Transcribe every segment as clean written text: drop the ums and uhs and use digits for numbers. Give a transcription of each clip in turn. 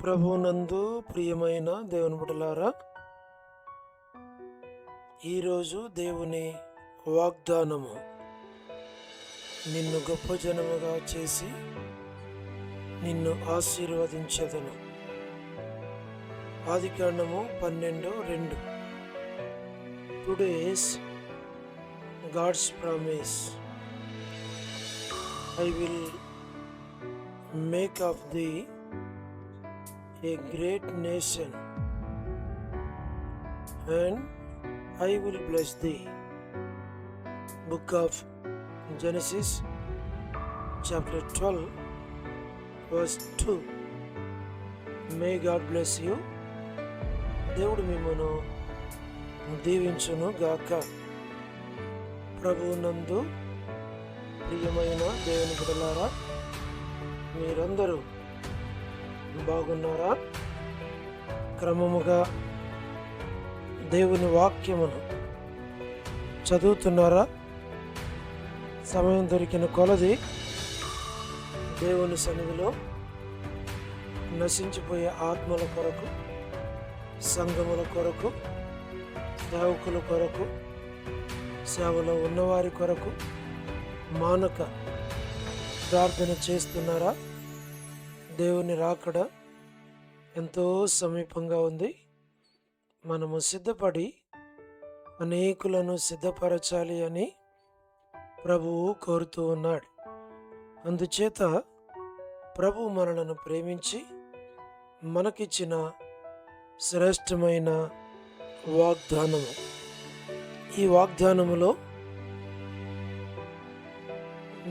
ప్రభువునందు ప్రియమైన దేవుని బిడ్డలారా, ఈరోజు దేవుని వాగ్దానము, నిన్ను గొప్ప జనముగా చేసి నిన్ను ఆశీర్వదించెదను. ఆదికాండము 12:2. Today's God's promise, I will make of the a great nation, and I will bless thee. Book of Genesis chapter 12 verse 2. May God bless you. దేవుడు మిమ్మను దీవించును గాక. ప్రభువునందు ప్రియమైన దేవుని బిడ్డలారా, మీరందరూ బాగున్నారా? క్రమముగా దేవుని వాక్యమును చదువుతున్నారా? సమయం దొరికిన కొలది దేవుని సన్నిధిలో నశించిపోయే ఆత్మల కొరకు, సంఘముల కొరకు, సేవకుల కొరకు, సేవలో ఉన్నవారి కొరకు మానక ప్రార్థన చేస్తున్నారా? దేవుని రాకడ ఎంతో సమీపంగా ఉంది. మనము సిద్ధపడి అనేకులను సిద్ధపరచాలి అని ప్రభువు కోరుతూ ఉన్నాడు. అందుచేత ప్రభువు మనలను ప్రేమించి మనకిచ్చిన శ్రేష్టమైన వాగ్దానము, ఈ వాగ్దానములో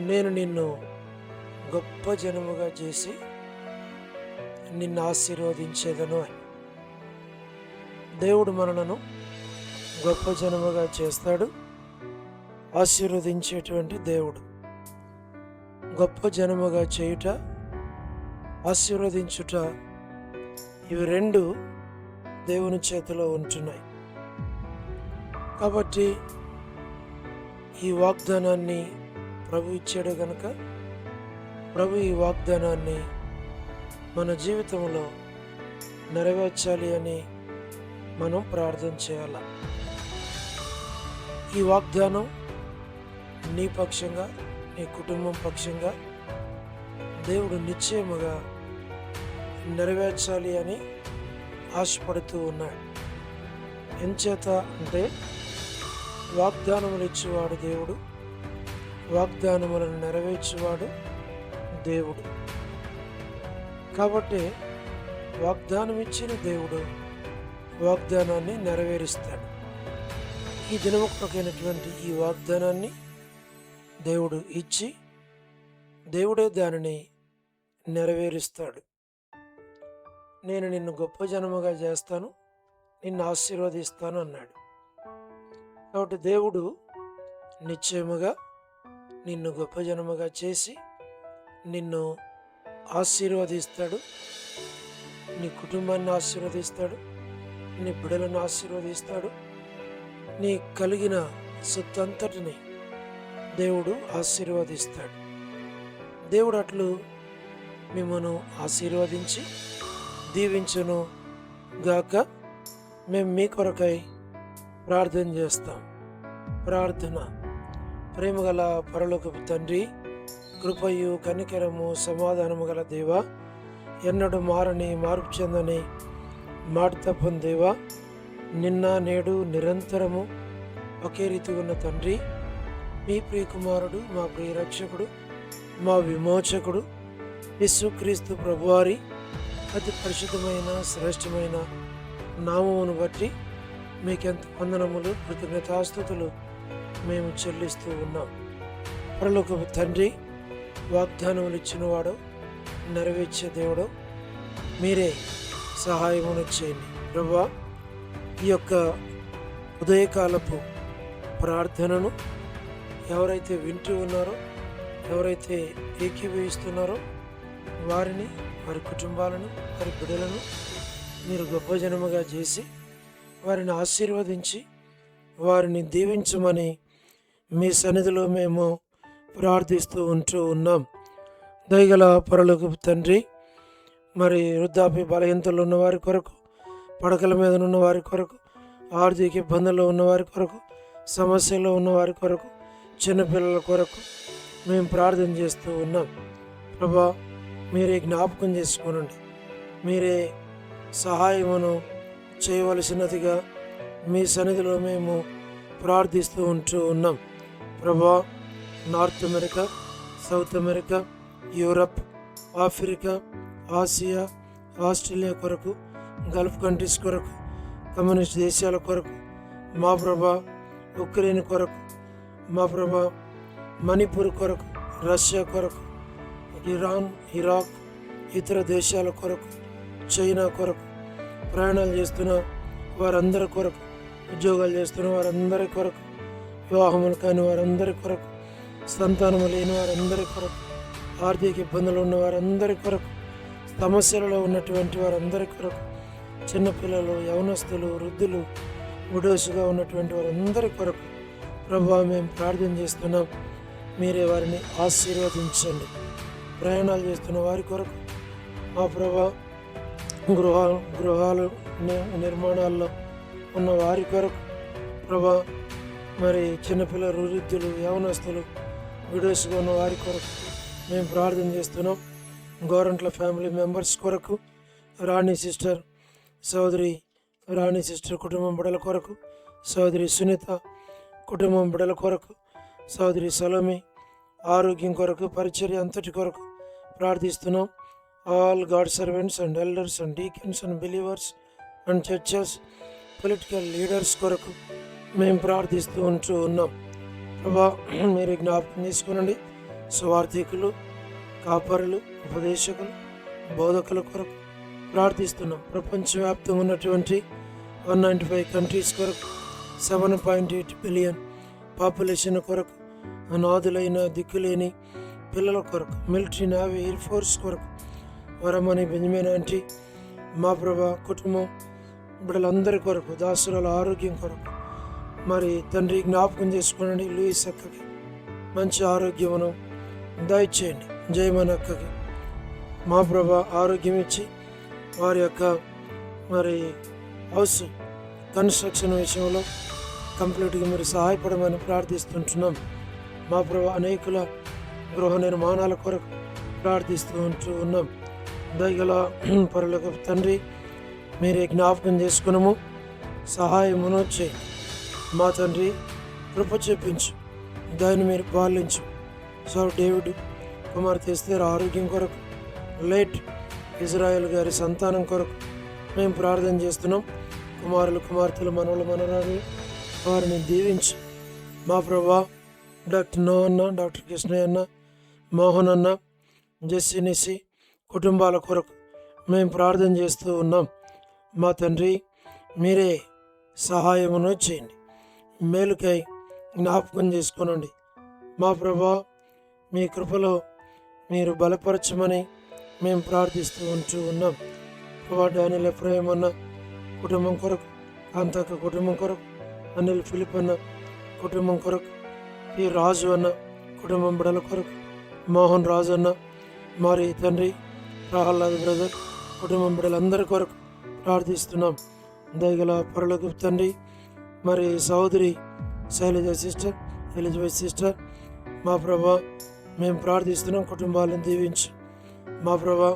నేను నిన్ను గొప్ప జనముగా చేసి నిన్ను ఆశీర్వదించేదను అని. దేవుడు మనలను గొప్ప జనముగా చేస్తాడు, ఆశీర్వదించేటువంటి దేవుడు. గొప్ప జనముగా చేయుట, ఆశీర్వదించుట, ఇవి రెండు దేవుని చేతిలో ఉంటున్నాయి. కాబట్టి ఈ వాగ్దానాన్ని ప్రభు ఇచ్చాడు గనుక ప్రభు ఈ వాగ్దానాన్ని మన జీవితంలో నెరవేర్చాలి అని మనం ప్రార్థన చేయాలి. ఈ వాగ్దానం నీ పక్షంగా, నీ కుటుంబం పక్షంగా దేవుడు నిశ్చయముగా నెరవేర్చాలి అని ఆశపడుతూ ఉన్నాడు. ఎంచేత అంటే వాగ్దానములు ఇచ్చేవాడు దేవుడు, వాగ్దానములను నెరవేర్చేవాడు దేవుడు. కాబట్టి వాగ్దానం ఇచ్చిన దేవుడు వాగ్దానాన్ని నెరవేరుస్తాడు. ఈ దినముకైనటువంటి ఈ వాగ్దానాన్ని దేవుడు ఇచ్చి దేవుడే దానిని నెరవేరుస్తాడు. నేను నిన్ను గొప్ప జనముగా చేస్తాను, నిన్ను ఆశీర్వదిస్తాను అన్నాడు. కాబట్టి దేవుడు నిశ్చయముగా నిన్ను గొప్ప జనముగా చేసి నిన్ను ఆశీర్వదిస్తాడు. నీ కుటుంబాన్ని ఆశీర్వదిస్తాడు, నీ బిడ్డలను ఆశీర్వదిస్తాడు, నీ కలిగిన సొత్తంతటిని దేవుడు ఆశీర్వదిస్తాడు. దేవుడు అట్లు మిమ్మను ఆశీర్వదించి దీవించును గాక. మేము మీ కొరకై ప్రార్థన చేస్తాం. ప్రార్థన. ప్రేమగల పరలోకపు తండ్రి, కృపయు కనికరము సమాధానము గల దేవా, ఎన్నడూ మారని మార్పు చెందని మాట తప్పని దేవా, నిన్న నేడు నిరంతరము ఒకే రీతి ఉన్న తండ్రి, మీ ప్రియకుమారుడు, మా ప్రియ రక్షకుడు, మా విమోచకుడు యేసుక్రీస్తు ప్రభువారి అతి పరిశుద్ధమైన శ్రేష్టమైన నామమును బట్టి మీకెంత వందనములు, కృతజ్ఞతాస్తుతులు మేము చెల్లిస్తూ ఉన్నాం. పరలోకపు తండ్రి, వాగ్దానములు ఇచ్చినవాడు, నెరవేర్చే దేవుడు మీరే. సహాయమును చేయండి ప్రభువా. ఈ యొక్క ఉదయకాలపు ప్రార్థనను ఎవరైతే వింటూ ఉన్నారో, ఎవరైతే ఏకీభవిస్తున్నారో వారిని, వారి కుటుంబాలను, వారి బిడ్డలను మీరు గొప్ప జనముగా చేసి వారిని ఆశీర్వదించి వారిని దీవించమని మీ సన్నిధిలో మేము ప్రార్థిస్తూ ఉంటూ ఉన్నాం. దయగల పరలోకపు తండ్రి, మరి వృద్ధాప్య బలహీనతలు ఉన్న వారి కొరకు, పడకల మీద ఉన్న వారి కొరకు, ఆర్థిక ఇబ్బందుల్లో ఉన్న వారి కొరకు, సమస్యల్లో ఉన్న వారి కొరకు, చిన్నపిల్లల కొరకు మేము ప్రార్థన చేస్తూ ఉన్నాం. ప్రభా, మీరే జ్ఞాపకం చేసుకోనండి. మీరే సహాయమును చేయవలసినదిగా మీ సన్నిధిలో మేము ప్రార్థిస్తూ ఉన్నాం. ప్రభా, north America, south America, Europe, Africa, Asia, Australia కొరకు, గల్ఫ్ కంట్రీస్ కొరకు, కమ్యూనిస్ట్ దేశాల కొరకు, మా ప్రభా ఉక్రెయిన్ కొరకు, మా ప్రభా మణిపూర్ కొరకు, రష్యా కొరకు, ఇరాన్, ఇరాక్, ఇతర దేశాల కొరకు, చైనా కొరకు, ప్రయాణాలు చేస్తున్న వారందరి కొరకు, ఉద్యోగాలు చేస్తున్న వారందరి కొరకు, వివాహములు కాని వారందరి కొరకు, సంతానము లేని వారందరి కొరకు, ఆర్థిక ఇబ్బందులు ఉన్న వారందరి కొరకు, సమస్యలలో ఉన్నటువంటి వారందరి కొరకు, చిన్నపిల్లలు, యవనస్తులు, వృద్ధులు, విడోసుగా ఉన్నటువంటి వారందరి కొరకు ప్రభా మేము ప్రార్థన చేస్తున్నాం. మీరే వారిని ఆశీర్వదించండి. ప్రయాణాలు చేస్తున్న వారి కొరకు, మా ప్రభా గృహాలు నిర్మాణాల్లో ఉన్న వారి కొరకు ప్రభా, మరి చిన్నపిల్లలు, వృద్ధులు, యవనస్తులు, విడోస్గా ఉన్న వారి కొరకు మేము ప్రార్థన చేస్తున్నాం. గోరంట్ల ఫ్యామిలీ మెంబర్స్ కొరకు, రాణి సిస్టర్, సోదరి రాణి సిస్టర్ కుటుంబం బిడల కొరకు, సోదరి సునీత కుటుంబం బిడల కొరకు, సోదరి సలోమి ఆరోగ్యం కొరకు, పరిచర్య అంతటి కొరకు ప్రార్థిస్తున్నాం. All God servants and elders and deacons and believers and churches, political leaders కొరకు మేము ప్రార్థిస్తూ ఉన్నాం. ప్రభా, మీరు జ్ఞాపకం చేసుకునండి. సువార్థికులు, కాపరులు, ఉపదేశకులు, బోధకుల కొరకు ప్రార్థిస్తున్నాం. ప్రపంచవ్యాప్తంగా ఉన్నటువంటి 195 కంట్రీస్ కొరకు, 7.8 బిలియన్ పాపులేషన్ కొరకు, అనాథులైన దిక్కులేని పిల్లల కొరకు, మిలిటరీ, నేవీ, ఎయిర్ ఫోర్స్ కొరకు, వరమణి బెంజమిన్ ఆంటీ, మా ప్రభా కుటుంబం బిడ్డలందరి కొరకు, దాసుల ఆరోగ్యం కొరకు మరి తండ్రి జ్ఞాపకం చేసుకోనండి. లూయిస్ అక్కకి మంచి ఆరోగ్యమును దయచేయండి. జయమన్ అక్కకి మా ప్రభా ఆరోగ్యం ఇచ్చి వారి యొక్క మరి హౌస్ కన్స్ట్రక్షన్ విషయంలో కంప్లీట్గా మీరు సహాయపడమని ప్రార్థిస్తుంటున్నాం. మా ప్రభా అనేకుల గృహ నిర్మాణాల కొరకు ప్రార్థిస్తూ ఉన్నాం. దయగల పరులకు తండ్రి మీరే జ్ఞాపకం చేసుకున్నాము, సహాయమును చేయి. మా తండ్రి కృప చూపించు, దాన్ని మీరు పాలించు. సార్ డేవిడ్ కుమార్తె ఎస్తేర్ ఆరోగ్యం కొరకు, లేట్ ఇజ్రాయెల్ గారి సంతానం కొరకు మేము ప్రార్థన చేస్తున్నాం. కుమారులు, కుమార్తెలు, మనవలు, మనవరాలు వారిని దీవించు. మా ప్రభా డాక్టర్ నో అన్న, డాక్టర్ కృష్ణయ్య అన్న, మోహన్ అన్న, జెస్సినిసి కుటుంబాల కొరకు మేము ప్రార్థన చేస్తూ ఉన్నాం. మా తండ్రి మీరే సహాయమును చేయండి, మేలుకై జ్ఞాపకం చేసుకోనండి. మా ప్రభా మీ కృపలో మీరు బలపరచమని మేము ప్రార్థిస్తూ ఉన్నాం. ప్రభా డానియల్ ఎఫ్రాయిం అన్న కుటుంబం కొరకు, కాంతక్క కుటుంబం కొరకు, అనిల్ ఫిలిప్ అన్న కుటుంబం కొరకు, ఈ రాజు అన్న కుటుంబం బిడల కొరకు, మోహన్ రాజు అన్న, మరి తండ్రి ప్రహ్లాద్ బ్రదర్ కుటుంబం బిడ్డలందరి కొరకు ప్రార్థిస్తున్నాం. దయగల పరులకు తండ్రి మరి సహోదరి శైలజ సిస్టర్, ఎలిజబెత్ సిస్టర్, మా ప్రభా మేము ప్రార్థిస్తున్నాం. కుటుంబాలను దీవించు. మా ప్రభా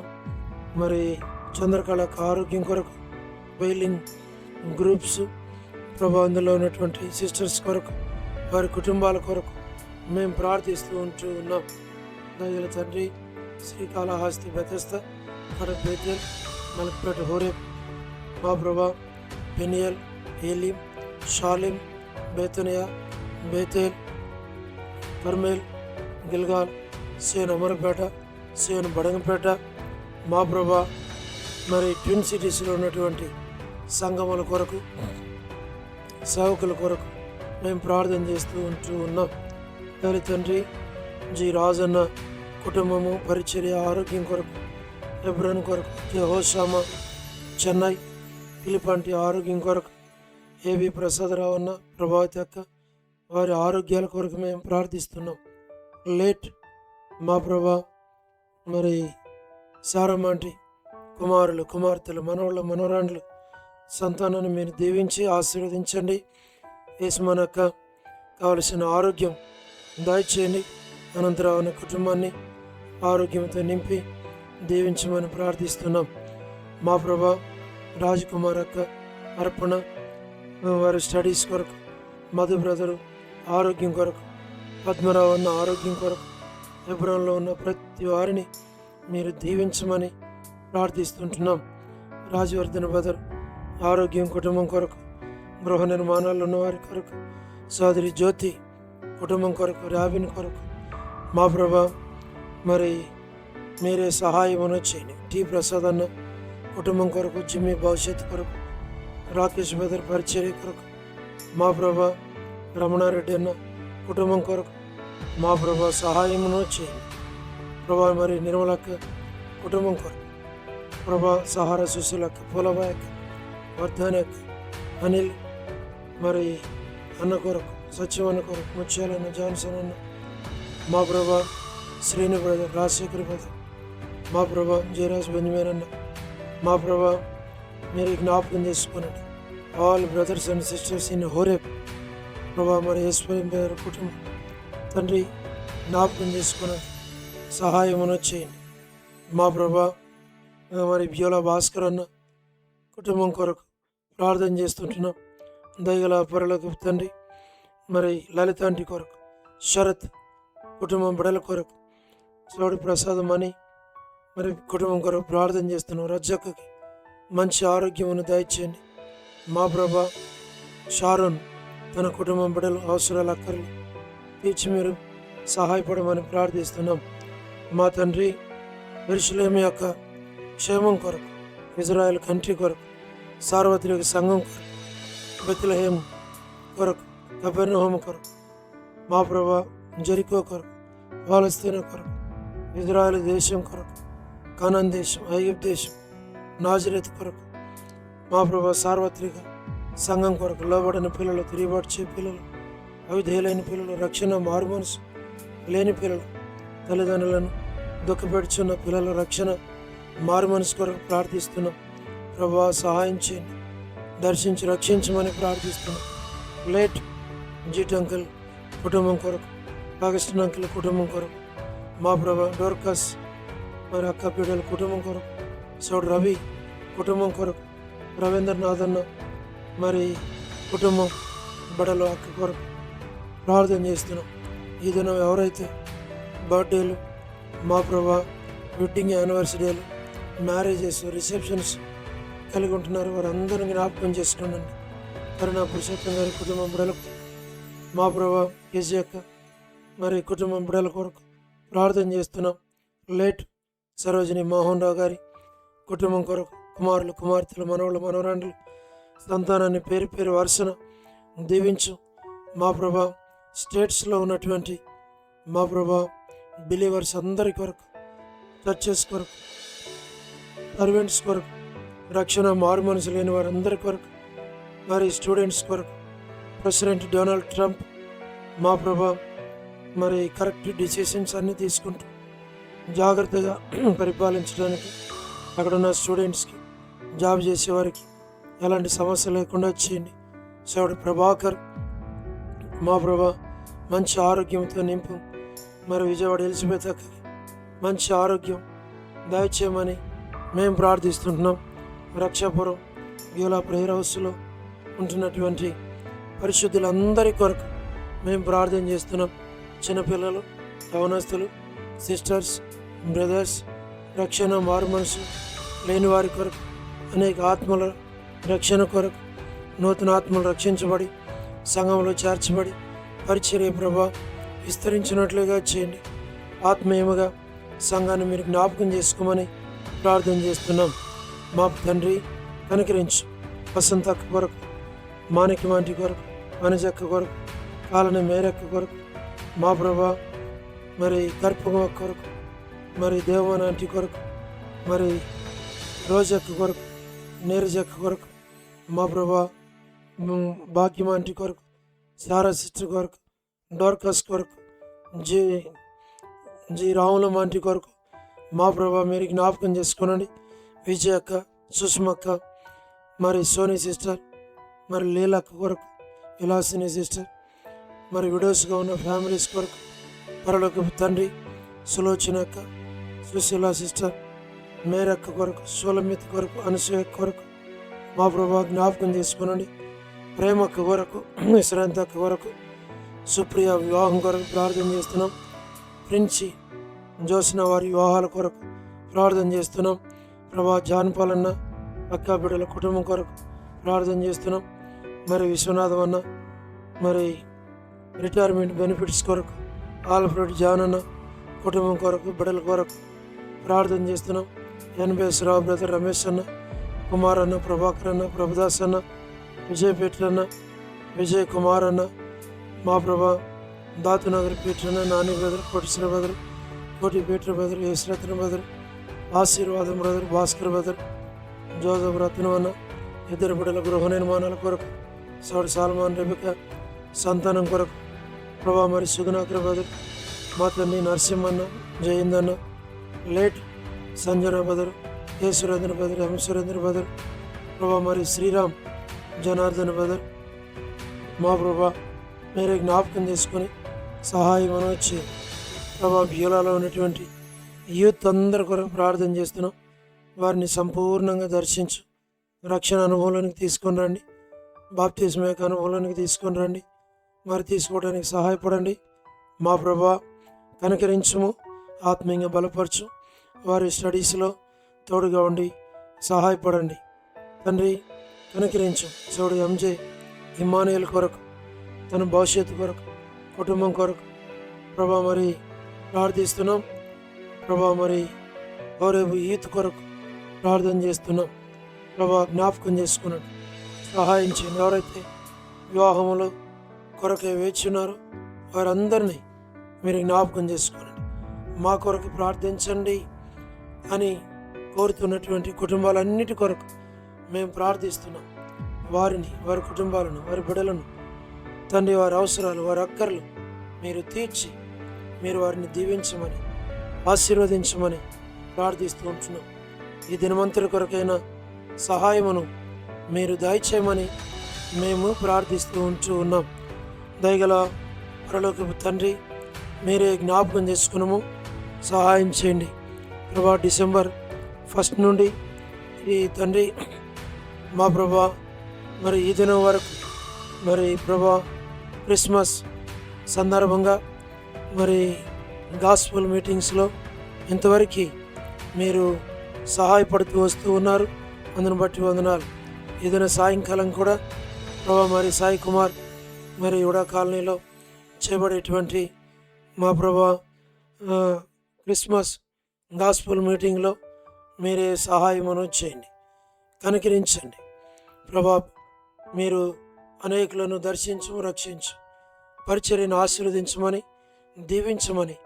మరి చంద్రకళకు ఆరోగ్యం కొరకు, వెయిలింగ్ గ్రూప్స్ ప్రభా అందులో ఉన్నటువంటి సిస్టర్స్ కొరకు, వారి కుటుంబాల కొరకు మేము ప్రార్థిస్తూ ఉన్నాం. దయగల తండ్రి శ్రీకాళహస్తి, బెతెస్తా, కడప, బేతేల్, మలక్పేట, హోరేబ్, మా ప్రభా పెనియల్, ఏలీం, షాలిం, బేతనియా, బేతేల్, కర్మేల్, గిల్గాల్, సేన్ అమరపేట, సేన్ బడంగపేట, మా ప్రభా మరి ట్విన్ సిటీస్లో ఉన్నటువంటి సంఘముల కొరకు, సేవకుల కొరకు మేము ప్రార్థన చేస్తూ ఉన్నాం. తల్లి తండ్రి జి రాజన్న కుటుంబము, పరిచర్య, ఆరోగ్యం కొరకు, ఎబ్రన్ కొరకు, యెహోషామా చెన్నై, పిలిపంటి ఆరోగ్యం కొరకు, ఏబి ప్రసాదరావు అన్న, ప్రభావతి అక్క వారి ఆరోగ్యాల కొరకు మేము ప్రార్థిస్తున్నాం. లేట్ మా ప్రభా మరి సారమ్మంటి కుమారులు, కుమార్తెలు, మనవళ్ళు, మనవరాండ్లు సంతానాన్ని మీరు దీవించి ఆశీర్వదించండి. యేసుమనక్క కావలసిన ఆరోగ్యం దయచేయండి. అనంతరం అన్న కుటుంబాన్ని ఆరోగ్యంతో నింపి దీవించమని ప్రార్థిస్తున్నాం. మా ప్రభా రాజకుమార్ అక్క అర్పణ వారి స్టడీస్ కొరకు, మధు బ్రదరు ఆరోగ్యం కొరకు, పద్మరావు అన్న ఆరోగ్యం కొరకు, హెబ్రోన్లో ఉన్న ప్రతి వారిని మీరు దీవించమని ప్రార్థిస్తుంటున్నాం. రాజవర్ధన్ బ్రదర్ ఆరోగ్యం, కుటుంబం కొరకు, గృహ నిర్మాణాల్లో ఉన్న వారి కొరకు, సోదరి జ్యోతి కుటుంబం కొరకు, రాబిన్ కొరకు మా ప్రభా మరి మీరే సహాయమును చేయండి. టి ప్రసాద్ అన్న కుటుంబం కొరకు, జిమ్మి భవిష్యత్తు కొరకు, రాకేష్ బ్రదర్ పరిచర్య కొరకు మా ప్రభా, రమణారెడ్డి అన్న కుటుంబం కొరకు మా ప్రభా సహాయమును చేయండి. ప్రభా మరి నిర్మలక్క కుటుంబం కొరకు, ప్రభా సహారా సుశీలక్క, పూలబాయక్క, వర్ధనక్క, అనిల్ మరి అన్న కొరకు, సత్యం అన్న కొరకు, ముత్యాలన్న, జాన్సన్ అన్న మా ప్రభా, శ్రీను బ్రదర్, రాజశేఖర్ బ్రదర్ మా ప్రభా, జయరాజ్ బెంజమేన్ అన్న మా ప్రభా మీరు జ్ఞాపకం చేసుకోనండి. All brothers and sisters in Horeb ప్రభా మరి ఈశ్వరం గారి కుటుంబం తండ్రి జ్ఞాపకం చేసుకునండి, సహాయమును చేయండి. మా ప్రభా మరి బ్యోలా భాస్కర్ అన్న కుటుంబం కొరకు ప్రార్థన చేస్తుంటున్నాం. దయగల పరులకు తండ్రి మరి లలితాంటి కొరకు, శరత్ కుటుంబం బిడల కొరకు, చోడు ప్రసాదం అని మరి కుటుంబం కొరకు ప్రార్థన చేస్తున్నాం. రజ్జక్కకి మంచి ఆరోగ్యమును దయచేయండి. మా ప్రభా షారోన్ తన కుటుంబం బిడలు అవసరాలు అక్కర్లు తీర్చి మీరు సహాయపడమని ప్రార్థిస్తున్నాం. మా తండ్రి యెరూషలేము యొక్క క్షేమం కొరకు, ఇజ్రాయెల్ కంట్రీ కొరకు, సార్వత్రిక సంఘం కొరకు, బెత్లెహేము కొరకు, కపెర్నహూము కొరకు మా ప్రభా, జెరికో కొరకు, పాలస్తీనా కొరకు, ఇజ్రాయెల్ దేశం కొరకు, కానాన్ దేశం, ఐగుప్తు దేశం, నాజరేతు కొరకు మా ప్రభా సార్వత్రిక సంఘం కొరకు, లోబడిన పిల్లలు, తిరిగిబాటు పిల్లలు, అవిధేయులైన పిల్లలు, రక్షణ మారుమనసు లేని పిల్లలు, తల్లిదండ్రులను దుఃఖపెడుచున్న పిల్లల రక్షణ మారుమనసు కొరకు ప్రార్థిస్తున్నాం. ప్రభా సహాయం చేయండి, దర్శించి రక్షించమని ప్రార్థిస్తున్నాం. లేట్ జీట్ అంకుల్ కుటుంబం కొరకు, అగస్టిన్ అంకుల్ కుటుంబం కొరకు మా ప్రభా, డోర్కస్ మరి అక్క పీడల కుటుంబం కొరకు, సోడు రవి కుటుంబం కొరకు, రవీంద్రనాథ్ అన్న మరి కుటుంబం బడలో అక్క కొరకు ప్రార్థన చేస్తున్నాం. ఈ దినం ఎవరైతే బర్త్డేలు మా ప్రభా, వెడ్డింగ్ యానివర్సరీలు, మ్యారేజెస్, రిసెప్షన్స్ కలిగి ఉంటున్నారు వారందరినీ జ్ఞాపకం చేసుకున్నాండి. కరుణా పురుషోత్తం గారి కుటుంబం బిడలకు, మా ప్రభా కేజీ అక్క మరి కుటుంబం బిడల కొరకు ప్రార్థన చేస్తున్నాం. లేట్ సరోజిని మోహన్ రావు గారి కుటుంబం కొరకు, కుమారులు, కుమార్తెలు, మనవళ్ళు, మనవరాండ్లు సంతానాన్ని పేరు పేరు వరుసన దీవించు. మా ప్రభా స్టేట్స్లో ఉన్నటువంటి మా ప్రభా బిలీవర్స్ అందరి కొరకు, చర్చెస్ కొరకు, సర్వెంట్స్ కొరకు, రక్షణ మారు మనసు లేని వారందరి కొరకు, మరి స్టూడెంట్స్ కొరకు, ప్రెసిడెంట్ డొనాల్డ్ ట్రంప్ మా ప్రభా మరి కరెక్ట్ డిసిషన్స్ అన్నీ తీసుకుంటూ జాగ్రత్తగా పరిపాలించడానికి, అక్కడున్న స్టూడెంట్స్కి, జాబ్ చేసేవారికి ఎలాంటి సమస్య లేకుండా చేయండి. శివుడు ప్రభాకర్ మా ప్రభా మంచి ఆరోగ్యంతో నింపు. మరి విజయవాడ ఎలిజబెత్ అక్కకి మంచి ఆరోగ్యం దయచేయమని మేము ప్రార్థిస్తుంటున్నాం. రక్షాపురం బ్యూలా ప్రేయర్ హౌస్లో ఉంటున్నటువంటి పరిశుద్ధులందరి కొరకు మేము ప్రార్థన చేస్తున్నాం. చిన్నపిల్లలు, యవనస్తులు, సిస్టర్స్, బ్రదర్స్, రక్షణ మారు మనసు లేని వారి కొరకు, అనేక ఆత్మల రక్షణ కొరకు, నూతన ఆత్మలు రక్షించబడి సంఘంలో చేర్చబడి పరిచర్య ప్రభా విస్తరించినట్లుగా చేయండి. ఆత్మీయముగా సంఘాన్ని మీరు జ్ఞాపకం చేసుకోమని ప్రార్థన చేస్తున్నాం. మా తండ్రి కనికరించు. వసంతక్క కొరకు, మాణిక్యమాంటి కొరకు, వనజక్క కొరకు, కాలని మేరక్క కొరకు మా ప్రభా, మరి కర్పమ్మ కొరకు, మరి దేవనాంటి కొరకు, మరి రోజక్క కొరకు, నీరజక్క కొరకు మా ప్రభా, భాగ్యమాంటి కొరకు, సారా సిస్టర్ కొరకు, డోర్కస్ కొరకు, జి రాములమ్మ ఆంటీ కొరకు మా ప్రభా మీరు జ్ఞాపకం చేసుకోనండి. విజయ్ అక్క, సుష్మక్క, మరి సోనీ సిస్టర్, మరి లీలక్క కొరకు, విలాసిని సిస్టర్, మరి విడోస్గా ఉన్న ఫ్యామిలీస్ కొరకు పరలోకపు తండ్రి సులోచనక్క, సుశీల సిస్టర్, మేరక్క కొరకు, సోలమిత్ కొరకు, అనసూయ కొరకు మా ప్రభా జ్ఞాపకం చేసుకోనండి. ప్రేమక్క కొరకు, విశ్రాంతక్క కొరకు, సుప్రియ వివాహం కొరకు ప్రార్థన చేస్తున్నాం. ప్రిన్సి జోసిన వారి వివాహాల కొరకు ప్రార్థన చేస్తున్నాం. ప్రభా జాన్పాలన్న అక్క బిడ్డల కుటుంబం కొరకు ప్రార్థన చేస్తున్నాం. మరి విశ్వనాథం అన్న మరి రిటైర్మెంట్ బెనిఫిట్స్ కొరకు, ఆల్ఫ్రెడ్ జాన్ అన్న కుటుంబం కొరకు బిడ్డల కొరకు ప్రార్థన చేస్తున్నాం. ఎన్బిఎస్ రావు బ్రదర్ రమేష్ అన్న, కుమార్ అన్న, ప్రభాకర్ అన్న, ప్రభుదాస్ అన్న, విజయ్ పీటర్ అన్న, విజయ్ కుమార్ అన్న, మా ప్రభా దాతునగర్ పీటర్ అన్న, నాని బ్రదర్, కోటేశ్వర బ్రదర్, కోటి పీటర్ బ్రదర్, యశ్రత్న బ్రదర్, ఆశీర్వాదం బ్రదర్, భాస్కర్ బ్రదర్, జోసఫ్ రత్నం అన్న, ఇద్దరు బిడ్డల గృహ నిర్మాణాల కొరకు, సౌడ్ సాల్మాన్ రెబిక సంతానం కొరకు ప్రభా మరి సుగుణాకర్ బ్రదర్, మా తండ్రి Narasimhanna, Jayandanna, late Sanjana brother, K Surendra brother, M Surendra brother, ప్రభా మరి శ్రీరామ్ జనార్దన్ బ్రదర్, మా ప్రభా మీరే జ్ఞాపకం చేసుకొని సహాయం వచ్చి ప్రభా బ్యూలాలో ఉన్నటువంటి యూత్ అందరి కొరకు ప్రార్థన చేస్తున్నాం. వారిని సంపూర్ణంగా దర్శించు, రక్షణ అనుభవంలోనికి తీసుకొని రండి, బాప్తిస్మ యొక్క అనుభవంలోనికి తీసుకొని రండి, మరి తీసుకోవడానికి సహాయపడండి. మా ప్రభా కనికరించము, ఆత్మీయంగా బలపరచు, వారి స్టడీస్లో తోడుగా ఉండి సహాయపడండి తండ్రి. కనికరించు. చూడు ఎంజే ఇమ్మానుయేల్ కొరకు, తన భవిష్యత్తు కొరకు, కుటుంబం కొరకు ప్రభా మరి ప్రార్థిస్తున్నాం. ప్రభా మరి రేపు యూత్ కొరకు ప్రార్థన చేస్తున్నాం. ప్రభా జ్ఞాపకం చేసుకున్నాడు, సహాయం చేయండి. ఎవరైతే వివాహములో కొరకే వేచి ఉన్నారో వారందరినీ మీరు జ్ఞాపకం చేసుకోండి. మా కొరకు ప్రార్థించండి అని కోరుతున్నటువంటి కుటుంబాలన్నిటి కొరకు మేము ప్రార్థిస్తున్నాం. వారిని, వారి కుటుంబాలను, వారి బిడ్డలను తండ్రి, వారి అవసరాలు, వారి అక్కర్లు మీరు తీర్చి మీరు వారిని దీవించమని, ఆశీర్వదించమని ప్రార్థిస్తూ ఉంటున్నాం. ఈ దినమంతటి కొరకైన సహాయమును మీరు దయచేయమని మేము ప్రార్థిస్తూ ఉన్నాం. దయగల పరలోకపు తండ్రి, మీరే జ్ఞాపకం చేసుకున్నాము, సహాయం చేయండి ప్రభా. డిసెంబర్ 1 నుండి ఈ తండ్రి మా ప్రభా మరి ఈ దినం వరకు మరి ప్రభా క్రిస్మస్ సందర్భంగా మరి గాస్పుల్ మీటింగ్స్లో ఇంతవరకు మీరు సహాయపడుతూ వస్తూ ఉన్నారు. అందును బట్టి వందనాలు. ఏదైనా సాయంకాలం కూడా ప్రభా మరి సాయి కుమార్ మరి ఉడా కాలనీలో చేయబడేటువంటి మా ప్రభా క్రిస్మస్ గాస్పుల్ మీటింగ్లో మీరే సహాయమును చేయండి, కనికరించండి ప్రభా. మీరు అనేకులను దర్శించు, రక్షించు, పరిచర్యను ఆశీర్వదించమని, దీవించమని,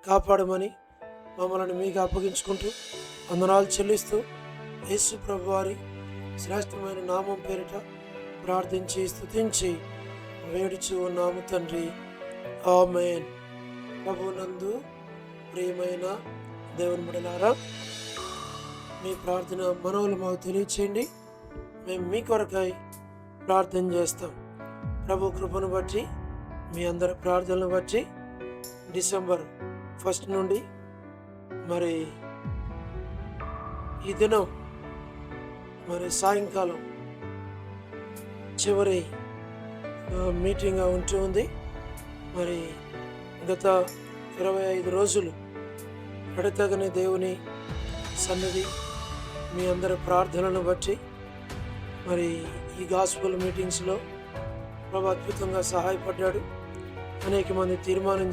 కాపాడమని మమ్మల్ని మీకు అప్పగించుకుంటూ వందనాలు చెల్లిస్తూ యేసు ప్రభు వారి శ్రేష్టమైన నామం పేరిట ప్రార్థించి స్తుతించి వేడుచు ఉన్నాము తండ్రి, ఆమేన్. ప్రభునందు ప్రియమైన దేవుని బిడ్డలారా, మీ ప్రార్థన మనవులు మాకు తెలియచేయండి. మేము మీ కొరకై ప్రార్థన చేస్తాం. ప్రభు కృపను బట్టి, మీ అందరి ప్రార్థనలు బట్టి డిసెంబర్ 1 నుండి మరి ఈ దినం మరి సాయంకాలం చివరి మీటింగ్ ఉంటూ ఉంది. మరి గత 25 రోజులు ఎడతెగని దేవుని సన్నిధి మీ అందరి ప్రార్థనలను బట్టి మరి ఈ గాస్పుల్ మీటింగ్స్లో ప్రభు అద్భుతంగా సహాయపడ్డాడు. అనేక మంది తీర్మానం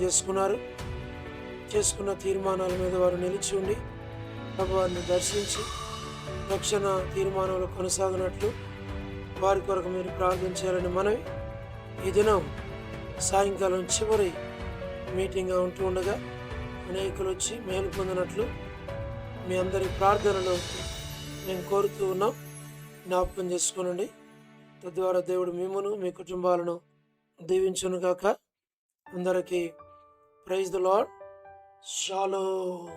చేసుకున్న తీర్మానాల మీద వారు నిలిచి ఉండి ప్రభు వారిని దర్శించి రక్షణ తీర్మానంలో కొనసాగినట్లు వారి కొరకు మీరు ప్రార్థించాలని మనవి. ఈ దినం సాయంకాలం చివరి మీటింగ్గా ఉంటూ ఉండగా అనేకులు వచ్చి మేలు పొందినట్లు మీ అందరి ప్రార్థనలు మేము కోరుతూ ఉన్నాం. జ్ఞాపకం చేసుకోనండి. తద్వారా దేవుడు మిమ్మును, మీ కుటుంబాలను దీవించును గాక. అందరికీ ప్రైజ్ ది లార్డ్. షాలోమ్.